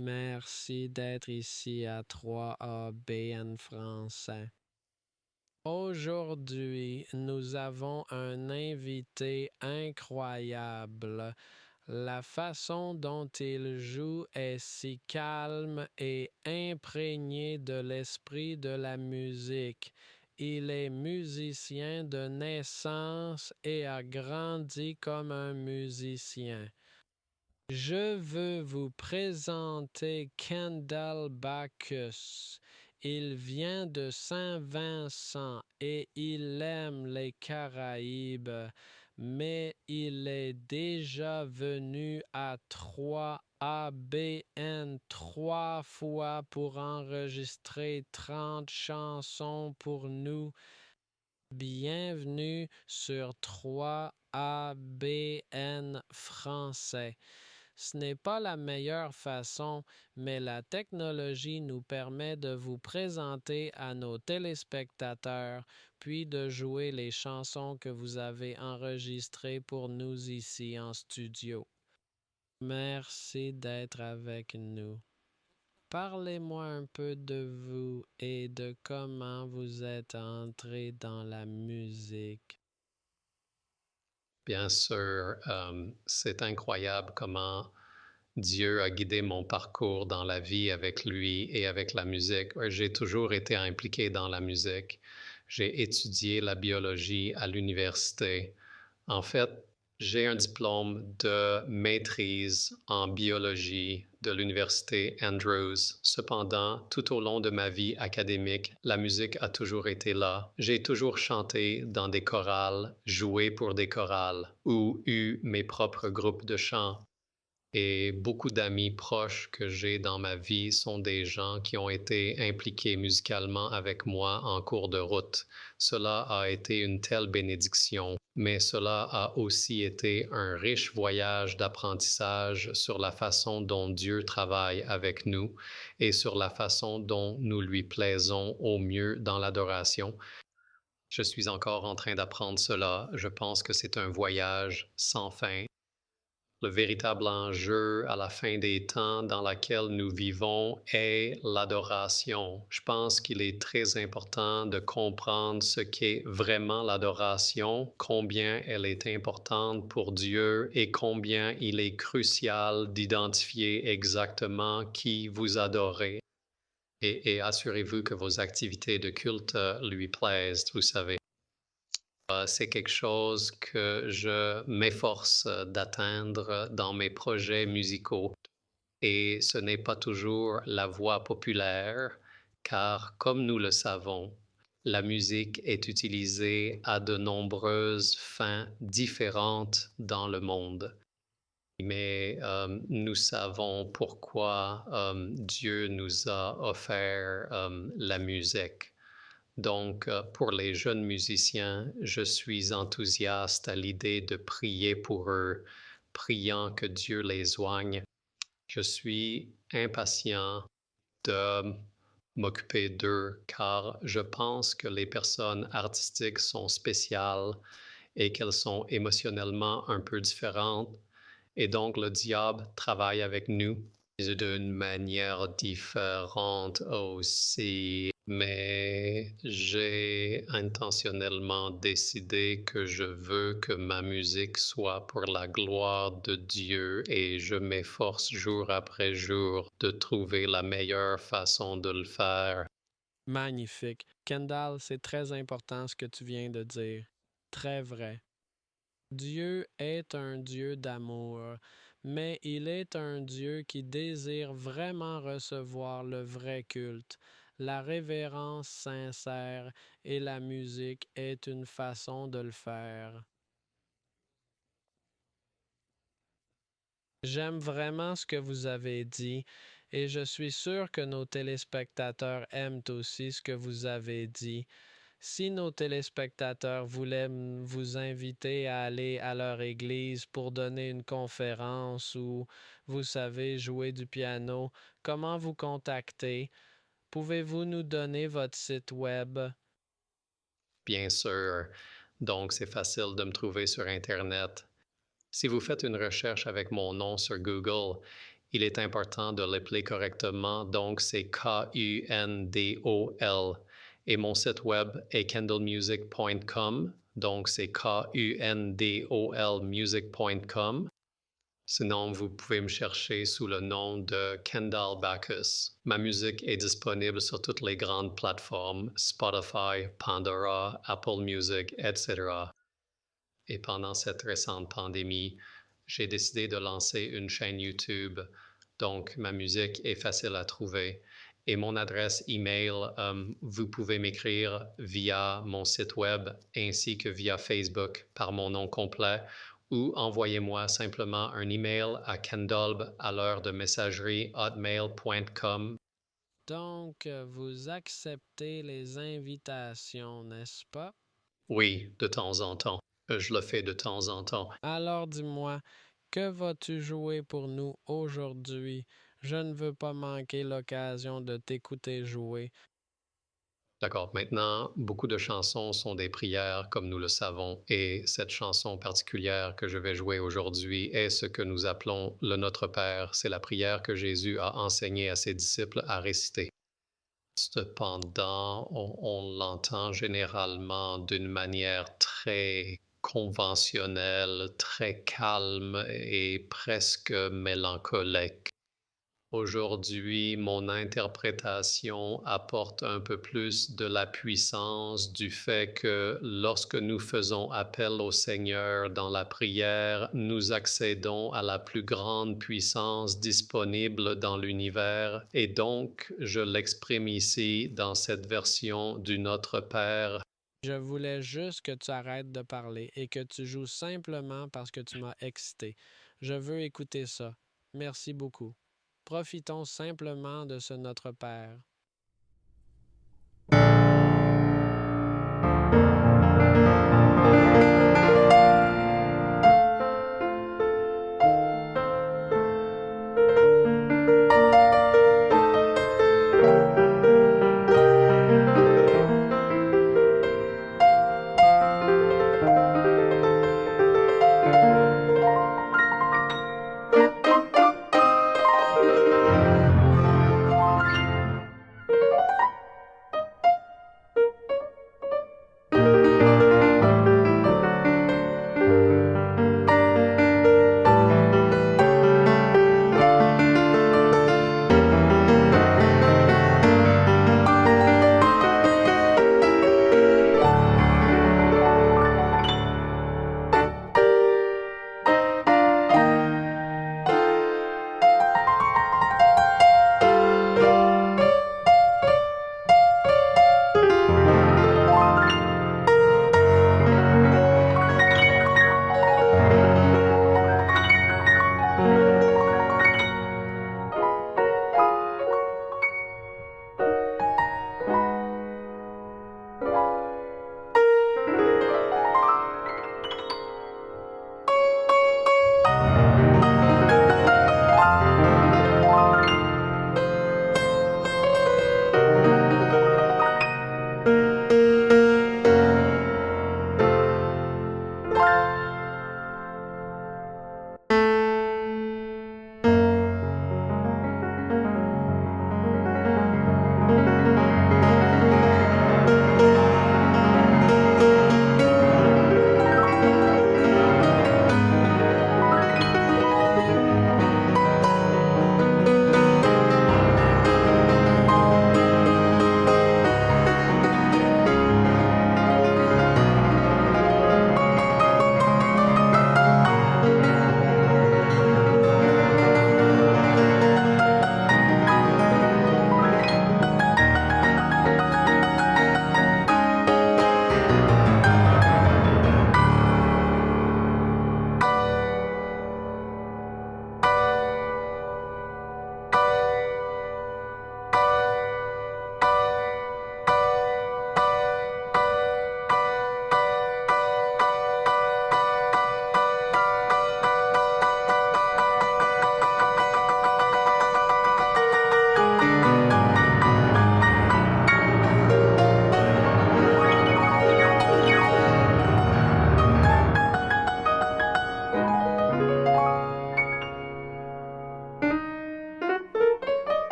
Merci d'être ici à 3ABN français. Aujourd'hui, nous avons un invité incroyable. La façon dont il joue est si calme et imprégné de l'esprit de la musique. Il est musicien de naissance et a grandi comme un musicien. Je veux vous présenter Kendall Bacchus. Il vient de Saint-Vincent et il aime les Caraïbes, mais il est déjà venu à 3ABN 3 fois pour enregistrer 30 chansons pour nous. Bienvenue sur 3ABN français. Ce n'est pas la meilleure façon, mais la technologie nous permet de vous présenter à nos téléspectateurs, puis de jouer les chansons que vous avez enregistrées pour nous ici en studio. Merci d'être avec nous. Parlez-moi un peu de vous et de comment vous êtes entré dans la musique. Bien sûr, c'est incroyable comment Dieu a guidé mon parcours dans la vie avec lui et avec la musique. J'ai toujours été impliqué dans la musique. J'ai étudié la biologie à l'université. En fait, j'ai un diplôme de maîtrise en biologie de l'université Andrews. Cependant, tout au long de ma vie académique, la musique a toujours été là. J'ai toujours chanté dans des chorales, joué pour des chorales ou eu mes propres groupes de chant. Et beaucoup d'amis proches que j'ai dans ma vie sont des gens qui ont été impliqués musicalement avec moi en cours de route. Cela a été une telle bénédiction, mais cela a aussi été un riche voyage d'apprentissage sur la façon dont Dieu travaille avec nous et sur la façon dont nous lui plaisons au mieux dans l'adoration. Je suis encore en train d'apprendre cela. Je pense que c'est un voyage sans fin. Le véritable enjeu à la fin des temps dans lequel nous vivons est l'adoration. Je pense qu'il est très important de comprendre ce qu'est vraiment l'adoration, combien elle est importante pour Dieu et combien il est crucial d'identifier exactement qui vous adorez. Et assurez-vous que vos activités de culte lui plaisent, vous savez. C'est quelque chose que je m'efforce d'atteindre dans mes projets musicaux. Et ce n'est pas toujours la voix populaire, car comme nous le savons, la musique est utilisée à de nombreuses fins différentes dans le monde. Mais nous savons pourquoi Dieu nous a offert la musique. Donc, pour les jeunes musiciens, je suis enthousiaste à l'idée de prier pour eux, priant que Dieu les oigne. Je suis impatient de m'occuper d'eux car je pense que les personnes artistiques sont spéciales et qu'elles sont émotionnellement un peu différentes. Et donc, le diable travaille avec nous d'une manière différente aussi. Mais j'ai intentionnellement décidé que je veux que ma musique soit pour la gloire de Dieu et je m'efforce jour après jour de trouver la meilleure façon de le faire. Magnifique. Kendall, c'est très important ce que tu viens de dire. Très vrai. Dieu est un Dieu d'amour, mais il est un Dieu qui désire vraiment recevoir le vrai culte. La révérence sincère et la musique est une façon de le faire. J'aime vraiment ce que vous avez dit et je suis sûr que nos téléspectateurs aiment aussi ce que vous avez dit. Si nos téléspectateurs voulaient vous inviter à aller à leur église pour donner une conférence ou, vous savez, jouer du piano, comment vous contacter? Pouvez-vous nous donner votre site web? Bien sûr, donc c'est facile de me trouver sur Internet. Si vous faites une recherche avec mon nom sur Google, Il est important de l'appeler correctement, donc c'est Kundol. Et mon site web est kendallmusic.com, donc c'est KUNDOLmusic.com. Sinon, vous pouvez me chercher sous le nom de Kendall Bacchus. Ma musique est disponible sur toutes les grandes plateformes, Spotify, Pandora, Apple Music, etc. Et pendant cette récente pandémie, j'ai décidé de lancer une chaîne YouTube. Donc, ma musique est facile à trouver. Et mon adresse email, vous pouvez m'écrire via mon site web ainsi que via Facebook par mon nom complet ou envoyez-moi simplement un email à kendolb@hotmail.com. Donc, vous acceptez les invitations, n'est-ce pas? Oui, de temps en temps. Je le fais de temps en temps. Alors dis-moi, que vas-tu jouer pour nous aujourd'hui? Je ne veux pas manquer l'occasion de t'écouter jouer. D'accord. Maintenant, beaucoup de chansons sont des prières, comme nous le savons, et cette chanson particulière que je vais jouer aujourd'hui est ce que nous appelons le Notre Père. C'est la prière que Jésus a enseignée à ses disciples à réciter. Cependant, on l'entend généralement d'une manière très conventionnelle, très calme et presque mélancolique. Aujourd'hui, mon interprétation apporte un peu plus de la puissance du fait que lorsque nous faisons appel au Seigneur dans la prière, nous accédons à la plus grande puissance disponible dans l'univers et donc je l'exprime ici dans cette version du Notre Père. Je voulais juste que tu arrêtes de parler et que tu joues simplement parce que tu m'as excité. Je veux écouter ça. Merci beaucoup. Profitons simplement de ce Notre Père.